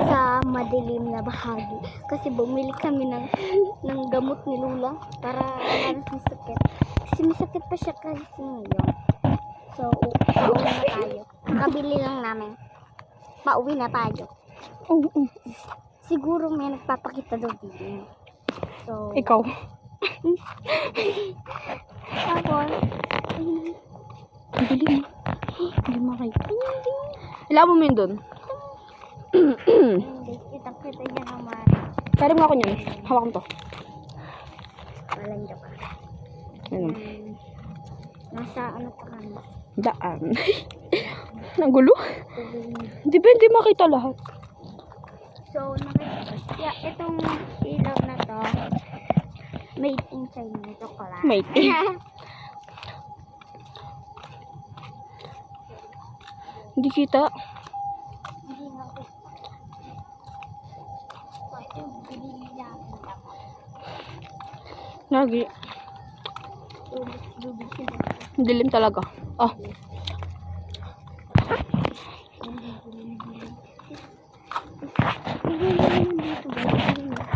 sa madilim na bahagi. Kasi bumili kami ng gamot ni Lula para alam sa sakit. Kasi masakit pa siya kasi ngayon. So, pauwi na tayo. Kabili lang namin. Pauwi na tayo. Siguro may nagpapakita daw dito. So, Ikaw. tapos, Ang dilim. Hindi makita. Ilabo mo yun dun. hindi, kita niya naman. Kaya mo ako niyan. Hawakan to. Walang joke. Ano? Nasa ano pa kami? Daan. Nagulo? Di ba hindi makita lahat? So, itong ilaw na to, made in China. Ito ko lang. Made in. Hindi kita. Hindi nga ko. So, ito yung binili namin dapat. Lagi. Lubig siya. Dilim talaga. Oh. Dilim.